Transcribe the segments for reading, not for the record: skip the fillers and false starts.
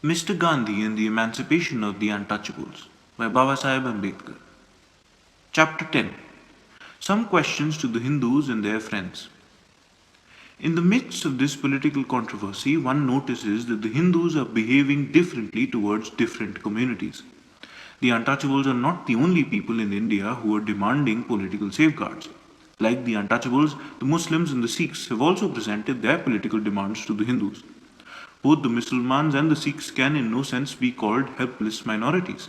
Mr. Gandhi and the Emancipation of the Untouchables by Babasaheb Ambedkar. Chapter 10. Some questions to the Hindus and their friends. In the midst of this political controversy, one notices that the Hindus are behaving differently towards different communities. The Untouchables are not the only people in India who are demanding political safeguards. Like the Untouchables, the Muslims and the Sikhs have also presented their political demands to the Hindus. Both the Musulmans and the Sikhs can in no sense be called helpless minorities.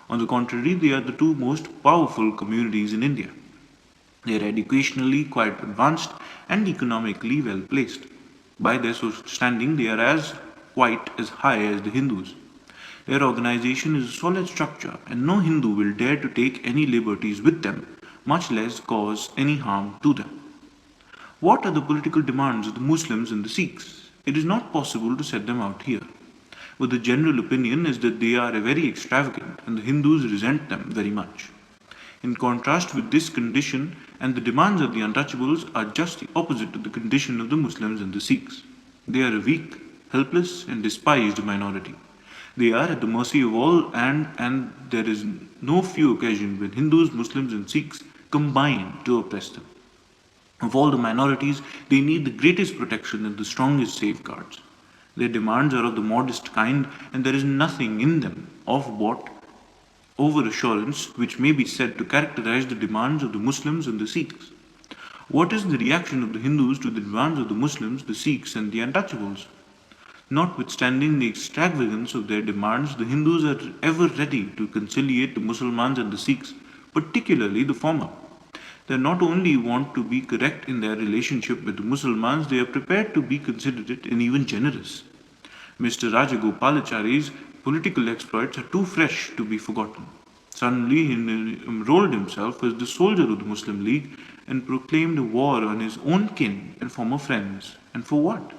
On the contrary, they are the two most powerful communities in India. They are educationally quite advanced and economically well placed. By their social standing, they are quite as high as the Hindus. Their organization is a solid structure, and no Hindu will dare to take any liberties with them, much less cause any harm to them. What are the political demands of the Muslims and the Sikhs? It is not possible to set them out here. But the general opinion is that they are very extravagant and the Hindus resent them very much. In contrast with this condition, and the demands of the untouchables are just the opposite to the condition of the Muslims and the Sikhs. They are a weak, helpless, and despised minority. They are at the mercy of all, and there is no few occasion when Hindus, Muslims, and Sikhs combine to oppress them. Of all the minorities, they need the greatest protection and the strongest safeguards. Their demands are of the modest kind, and there is nothing in them of what overassurance which may be said to characterize the demands of the Muslims and the Sikhs. What is the reaction of the Hindus to the demands of the Muslims, the Sikhs, and the Untouchables? Notwithstanding the extravagance of their demands, the Hindus are ever ready to conciliate the Muslims and the Sikhs, particularly the former. They not only want to be correct in their relationship with the Muslims, they are prepared to be considerate and even generous. Mr. Rajagopalachari's political exploits are too fresh to be forgotten. Suddenly, he enrolled himself as the soldier of the Muslim League and proclaimed a war on his own kin and former friends. And for what?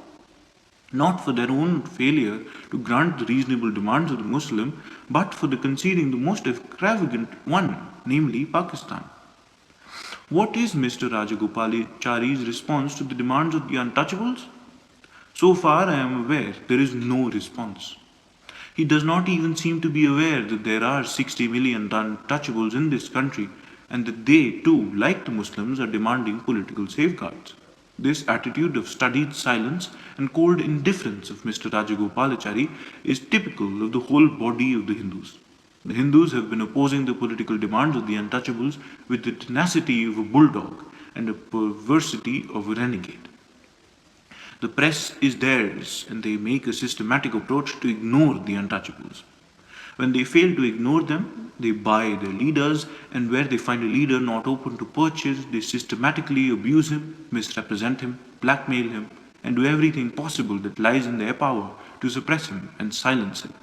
Not for their own failure to grant the reasonable demands of the Muslim, but for the conceding the most extravagant one, namely Pakistan. What is Mr. Rajagopalachari's response to the demands of the untouchables? So far, I am aware there is no response. He does not even seem to be aware that there are 60 million untouchables in this country and that they, too, like the Muslims, are demanding political safeguards. This attitude of studied silence and cold indifference of Mr. Rajagopalachari is typical of the whole body of the Hindus. The Hindus have been opposing the political demands of the untouchables with the tenacity of a bulldog and the perversity of a renegade. The press is theirs, and they make a systematic approach to ignore the untouchables. When they fail to ignore them, they buy their leaders, and where they find a leader not open to purchase, they systematically abuse him, misrepresent him, blackmail him, and do everything possible that lies in their power to suppress him and silence him.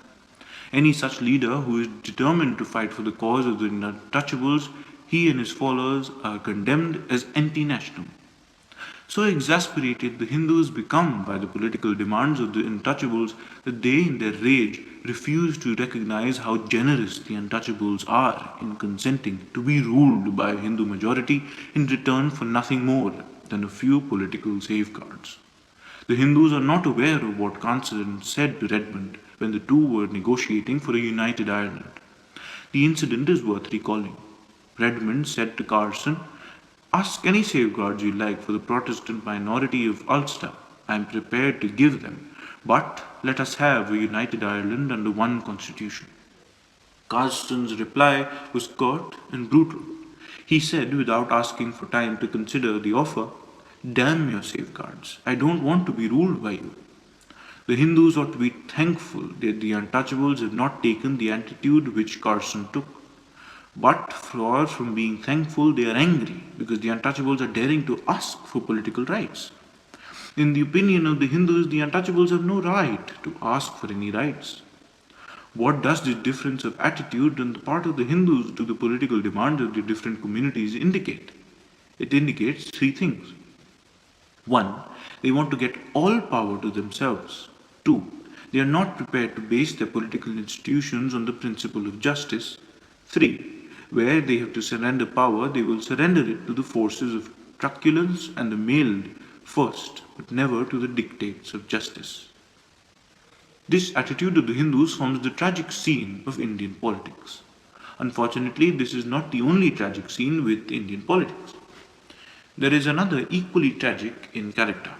Any such leader who is determined to fight for the cause of the untouchables, he and his followers are condemned as anti-national. So exasperated the Hindus become by the political demands of the untouchables that they, in their rage, refuse to recognize how generous the untouchables are in consenting to be ruled by a Hindu majority in return for nothing more than a few political safeguards. The Hindus are not aware of what Carson said to Redmond when the two were negotiating for a united Ireland. The incident is worth recalling. Redmond said to Carson, "Ask any safeguards you like for the Protestant minority of Ulster. I am prepared to give them, but let us have a united Ireland under one constitution." Carson's reply was curt and brutal. He said, without asking for time to consider the offer, "Damn your safeguards. I don't want to be ruled by you." The Hindus ought to be thankful that the untouchables have not taken the attitude which Carson took. But far from being thankful, they are angry because the untouchables are daring to ask for political rights. In the opinion of the Hindus, the untouchables have no right to ask for any rights. What does this difference of attitude on the part of the Hindus to the political demands of the different communities indicate? It indicates three things. 1. They want to get all power to themselves. 2. They are not prepared to base their political institutions on the principle of justice. 3. Where they have to surrender power, they will surrender it to the forces of truculence and the mailed first, but never to the dictates of justice. This attitude of the Hindus forms the tragic scene of Indian politics. Unfortunately, this is not the only tragic scene with Indian politics. There is another equally tragic in character.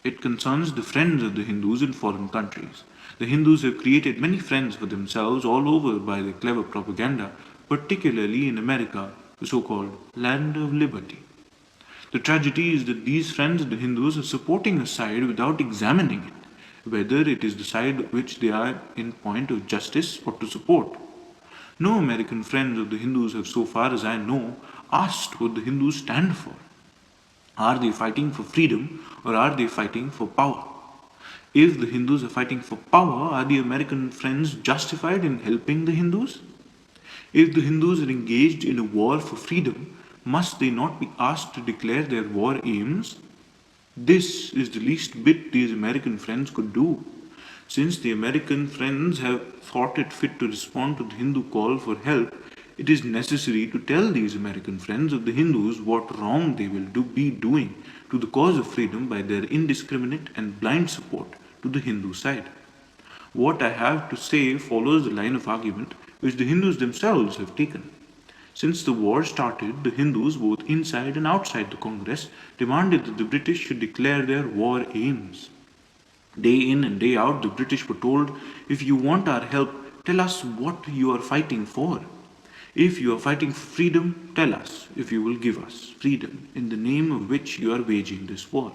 It concerns the friends of the Hindus in foreign countries. The Hindus have created many friends for themselves all over by their clever propaganda, particularly in America, the so called land of liberty. The tragedy is that these friends of the Hindus are supporting a side without examining it, whether it is the side which they are in point of justice or to support. No American friends of the Hindus have, so far as I know, asked what the Hindus stand for. Are they fighting for freedom or are they fighting for power? If the Hindus are fighting for power, are the American friends justified in helping the Hindus? If the Hindus are engaged in a war for freedom, must they not be asked to declare their war aims? This is the least bit these American friends could do. Since the American friends have thought it fit to respond to the Hindu call for help, it is necessary to tell these American friends of the Hindus what wrong they will be doing to the cause of freedom by their indiscriminate and blind support to the Hindu side. What I have to say follows the line of argument which the Hindus themselves have taken. Since the war started, the Hindus, both inside and outside the Congress, demanded that the British should declare their war aims. Day in and day out, the British were told, if you want our help, tell us what you are fighting for. If you are fighting for freedom, tell us if you will give us freedom in the name of which you are waging this war.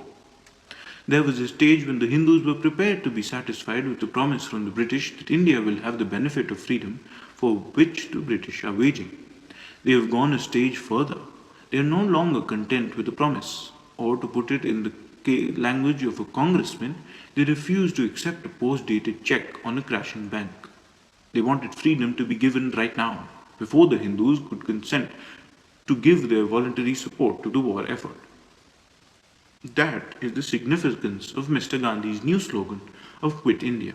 There was a stage when the Hindus were prepared to be satisfied with the promise from the British that India will have the benefit of freedom for which the British are waging. They have gone a stage further. They are no longer content with the promise, or to put it in the language of a congressman, they refuse to accept a post-dated check on a crashing bank. They wanted freedom to be given right now, before the Hindus could consent to give their voluntary support to the war effort. That is the significance of Mr. Gandhi's new slogan of Quit India.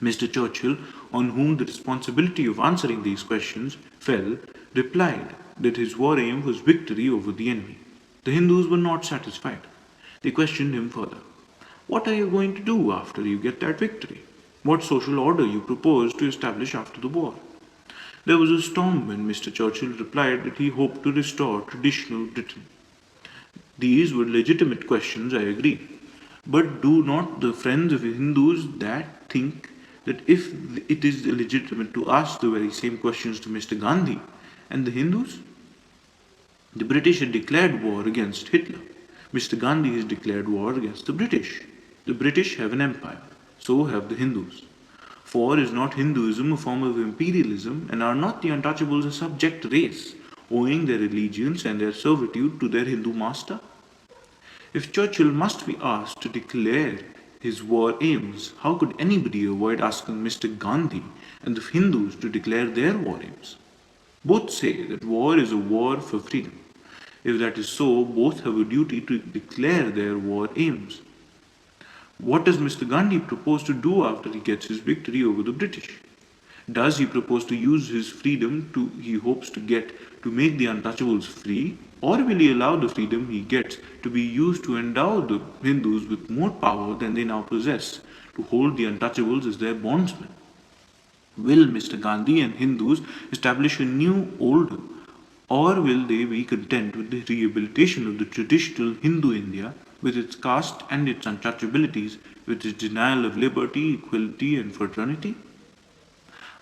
Mr. Churchill, on whom the responsibility of answering these questions fell, replied that his war aim was victory over the enemy. The Hindus were not satisfied. They questioned him further. What are you going to do after you get that victory? What social order you propose to establish after the war? There was a storm when Mr. Churchill replied that he hoped to restore traditional Britain. These were legitimate questions, I agree. But do not the friends of Hindus that think that if it is legitimate to ask the very same questions to Mr. Gandhi and the Hindus? The British had declared war against Hitler. Mr. Gandhi has declared war against the British. The British have an empire. So have the Hindus. For is not Hinduism a form of imperialism, and are not the Untouchables a subject race, owing their allegiance and their servitude to their Hindu master? If Churchill must be asked to declare his war aims, how could anybody avoid asking Mr. Gandhi and the Hindus to declare their war aims? Both say that war is a war for freedom. If that is so, both have a duty to declare their war aims. What does Mr. Gandhi propose to do after he gets his victory over the British? Does he propose to use his freedom he hopes to get to make the Untouchables free, or will he allow the freedom he gets to be used to endow the Hindus with more power than they now possess, to hold the Untouchables as their bondsmen? Will Mr. Gandhi and Hindus establish a new order, or will they be content with the rehabilitation of the traditional Hindu India with its caste and its untouchabilities, with its denial of liberty, equality, and fraternity?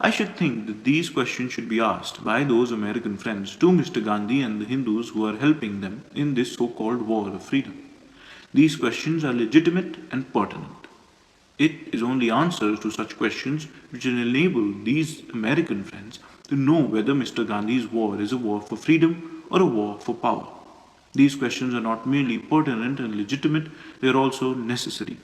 I should think that these questions should be asked by those American friends to Mr. Gandhi and the Hindus who are helping them in this so called war of freedom. These questions are legitimate and pertinent. It is only answers to such questions which will enable these American friends to know whether Mr. Gandhi's war is a war for freedom or a war for power. These questions are not merely pertinent and legitimate, they are also necessary.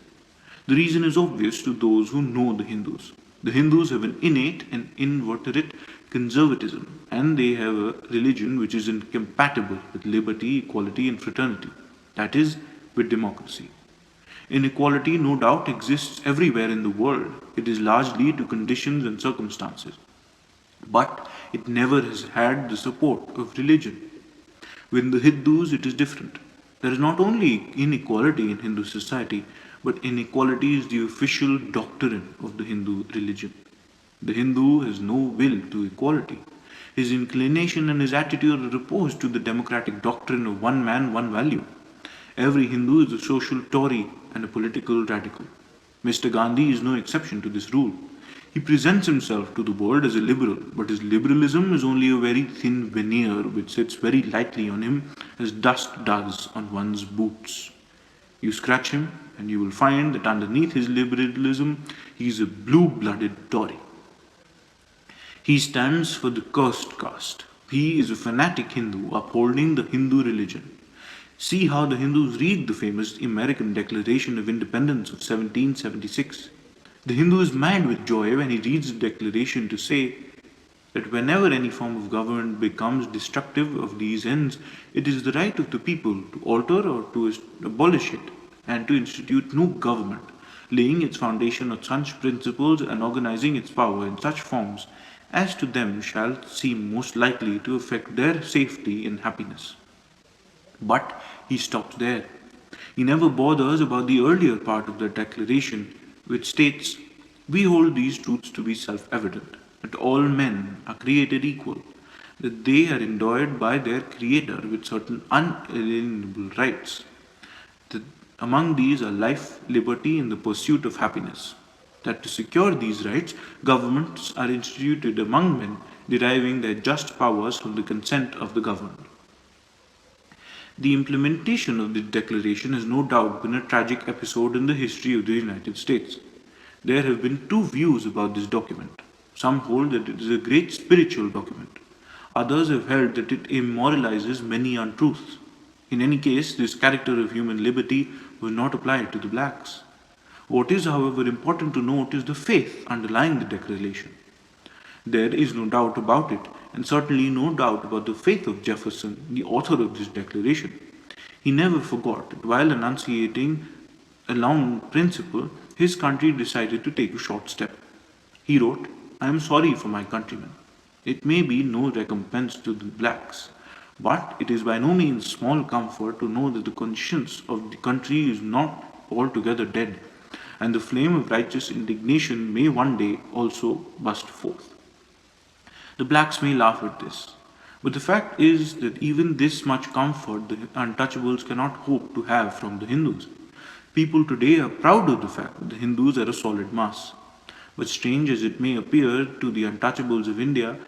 The reason is obvious to those who know the Hindus. The Hindus have an innate and inveterate conservatism, and they have a religion which is incompatible with liberty, equality, and fraternity, that is, with democracy. Inequality, no doubt, exists everywhere in the world. It is largely to conditions and circumstances. But it never has had the support of religion. With the Hindus, it is different. There is not only inequality in Hindu society, but inequality is the official doctrine of the Hindu religion. The Hindu has no will to equality. His inclination and his attitude are opposed to the democratic doctrine of one man, one value. Every Hindu is a social Tory and a political radical. Mr. Gandhi is no exception to this rule. He presents himself to the world as a liberal, but his liberalism is only a very thin veneer which sits very lightly on him as dust does on one's boots. You scratch him, and you will find that underneath his liberalism, he is a blue blooded Tory. He stands for the cursed caste. He is a fanatic Hindu upholding the Hindu religion. See how the Hindus read the famous American Declaration of Independence of 1776. The Hindu is mad with joy when he reads the declaration to say that whenever any form of government becomes destructive of these ends, it is the right of the people to alter or to abolish it and to institute new government, laying its foundation on such principles and organizing its power in such forms as to them shall seem most likely to affect their safety and happiness. But he stops there. He never bothers about the earlier part of the declaration, which states, "We hold these truths to be self evident, that all men are created equal, that they are endowed by their Creator with certain unalienable rights, that among these are life, liberty, and the pursuit of happiness, that to secure these rights, governments are instituted among men, deriving their just powers from the consent of the governed." The implementation of this declaration has no doubt been a tragic episode in the history of the United States. There have been two views about this document. Some hold that it is a great spiritual document. Others have held that it immoralizes many untruths. In any case, this character of human liberty was not applied to the blacks. What is, however, important to note is the faith underlying the declaration. There is no doubt about it, and certainly no doubt about the faith of Jefferson, the author of this declaration. He never forgot that while enunciating a long principle, his country decided to take a short step. He wrote, "I am sorry for my countrymen. It may be no recompense to the blacks, but it is by no means small comfort to know that the conscience of the country is not altogether dead, and the flame of righteous indignation may one day also burst forth." The blacks may laugh at this, but the fact is that even this much comfort the untouchables cannot hope to have from the Hindus. People today are proud of the fact that the Hindus are a solid mass. But strange as it may appear to the untouchables of India,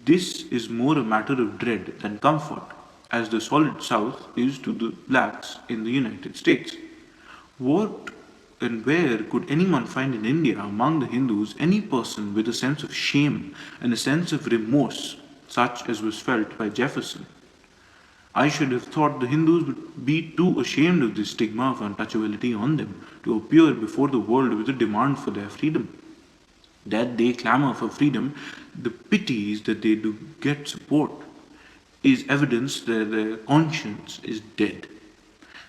this is more a matter of dread than comfort, as the solid South is to the blacks in the United States. What and where could anyone find in India among the Hindus any person with a sense of shame and a sense of remorse, such as was felt by Jefferson? I should have thought the Hindus would be too ashamed of this stigma of untouchability on them to appear before the world with a demand for their freedom. That they clamor for freedom, the pity is that they do get support, is evidence that their conscience is dead,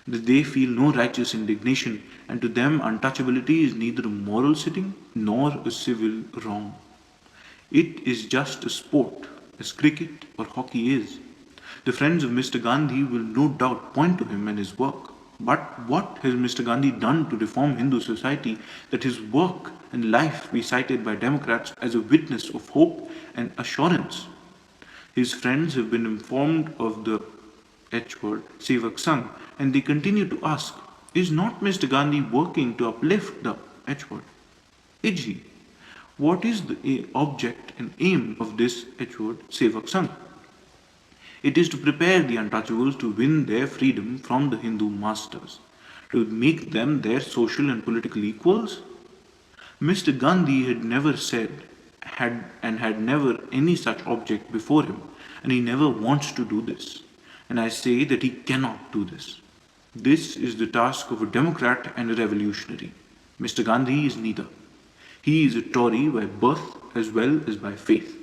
that they feel no righteous indignation, and to them untouchability is neither a moral sitting nor a civil wrong. It is just a sport, as cricket or hockey is. The friends of Mr. Gandhi will no doubt point to him and his work. But what has Mr. Gandhi done to reform Hindu society that his work and life be cited by Democrats as a witness of hope and assurance? His friends have been informed of the H-word, Sevak Sangh, and they continue to ask, is not Mr. Gandhi working to uplift the H-word? Is he? What is the object and aim of this H-word, Sevak Sangh? It is to prepare the untouchables to win their freedom from the Hindu masters, to make them their social and political equals. Mr. Gandhi had never said, had never any such object before him, and he never wants to do this. And I say that he cannot do this. This is the task of a democrat and a revolutionary. Mr. Gandhi is neither. He is a Tory by birth as well as by faith.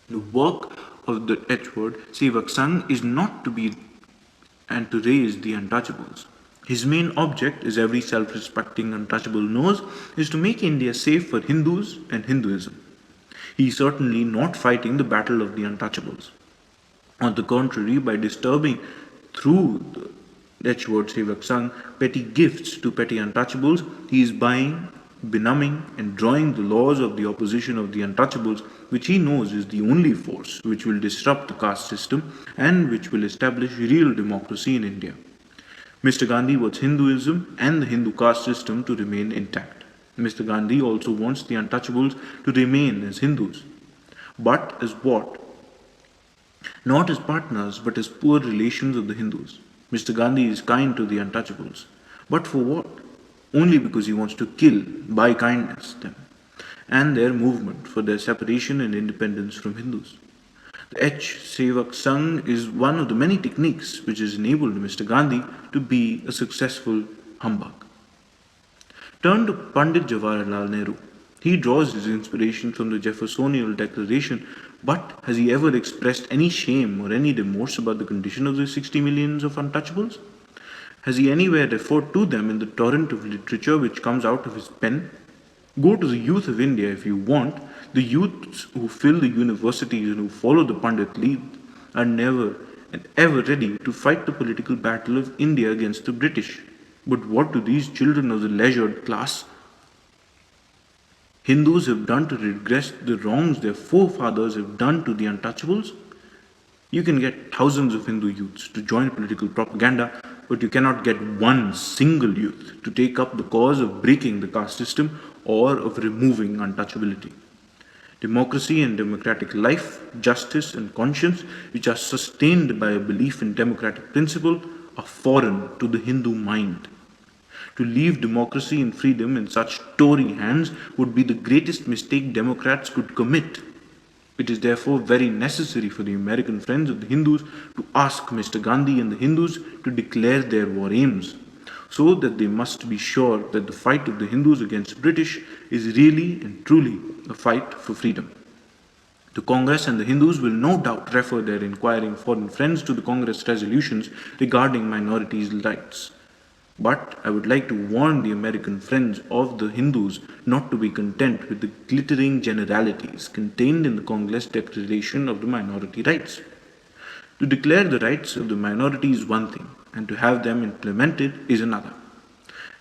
The work of the H-word, Sevak Sangh, is not to be and to raise the untouchables. His main object, as every self-respecting untouchable knows, is to make India safe for Hindus and Hinduism. He is certainly not fighting the battle of the untouchables. On the contrary, by disturbing through Edgeworth Sevak Sung, petty gifts to petty untouchables, he is buying, benumbing, and drawing the laws of the opposition of the untouchables, which he knows is the only force which will disrupt the caste system and which will establish real democracy in India. Mr. Gandhi wants Hinduism and the Hindu caste system to remain intact. Mr. Gandhi also wants the untouchables to remain as Hindus. But as what? Not as partners, but as poor relations of the Hindus. Mr. Gandhi is kind to the untouchables. But for what? Only because he wants to kill, by kindness, them and their movement for their separation and independence from Hindus. The H. Sevak Sung is one of the many techniques which has enabled Mr. Gandhi to be a successful humbug. Turn to Pandit Jawaharlal Nehru. He draws his inspiration from the Jeffersonian Declaration, but has he ever expressed any shame or any remorse about the condition of the 60 millions of untouchables? Has he anywhere referred to them in the torrent of literature which comes out of his pen? Go to the youth of India if you want. The youths who fill the universities and who follow the Pandit lead are never and ever ready to fight the political battle of India against the British. But what do these children of the leisured class Hindus have done to redress the wrongs their forefathers have done to the untouchables? You can get thousands of Hindu youths to join political propaganda, but you cannot get one single youth to take up the cause of breaking the caste system or of removing untouchability. Democracy and democratic life, justice and conscience, which are sustained by a belief in democratic principle, are foreign to the Hindu mind. To leave democracy and freedom in such Tory hands would be the greatest mistake Democrats could commit. It is therefore very necessary for the American friends of the Hindus to ask Mr. Gandhi and the Hindus to declare their war aims, so that they must be sure that the fight of the Hindus against British is really and truly a fight for freedom. The Congress and the Hindus will no doubt refer their inquiring foreign friends to the Congress resolutions regarding minorities' rights. But I would like to warn the American friends of the Hindus not to be content with the glittering generalities contained in the Congress Declaration of the Minority Rights. To declare the rights of the minority is one thing, and to have them implemented is another.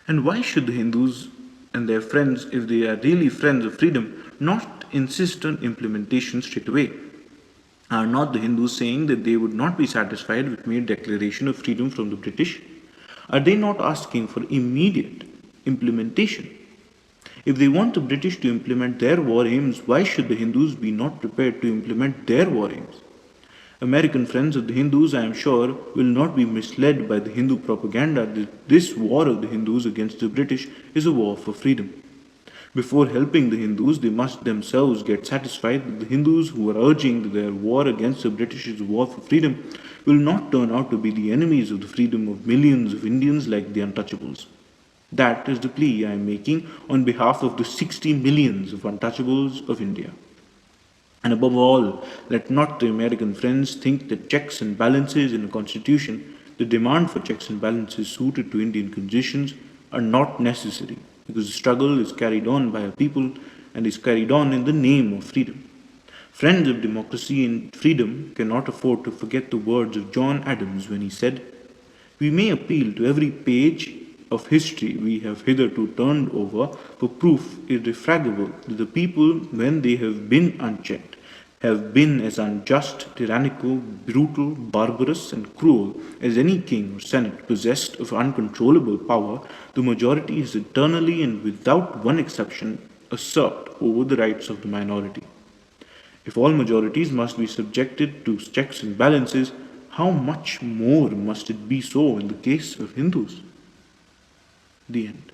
And why should the Hindus and their friends, if they are really friends of freedom, not insist on implementation straight away? Are not the Hindus saying that they would not be satisfied with mere declaration of freedom from the British? Are they not asking for immediate implementation? If they want the British to implement their war aims, why should the Hindus be not prepared to implement their war aims? American friends of the Hindus, I am sure, will not be misled by the Hindu propaganda that this war of the Hindus against the British is a war for freedom. Before helping the Hindus, they must themselves get satisfied that the Hindus who are urging that their war against the British is a war for freedom will not turn out to be the enemies of the freedom of millions of Indians like the untouchables. That is the plea I am making on behalf of the 60 millions of untouchables of India. And above all, let not the American friends think that checks and balances in a constitution, the demand for checks and balances suited to Indian conditions, are not necessary, because the struggle is carried on by a people and is carried on in the name of freedom. Friends of democracy and freedom cannot afford to forget the words of John Adams when he said, "We may appeal to every page of history we have hitherto turned over for proof irrefragable that the people, when they have been unchecked, have been as unjust, tyrannical, brutal, barbarous, and cruel as any king or senate possessed of uncontrollable power, the majority has eternally and without one exception usurped over the rights of the minority. If all majorities must be subjected to checks and balances, how much more must it be so in the case of Hindus?" The end.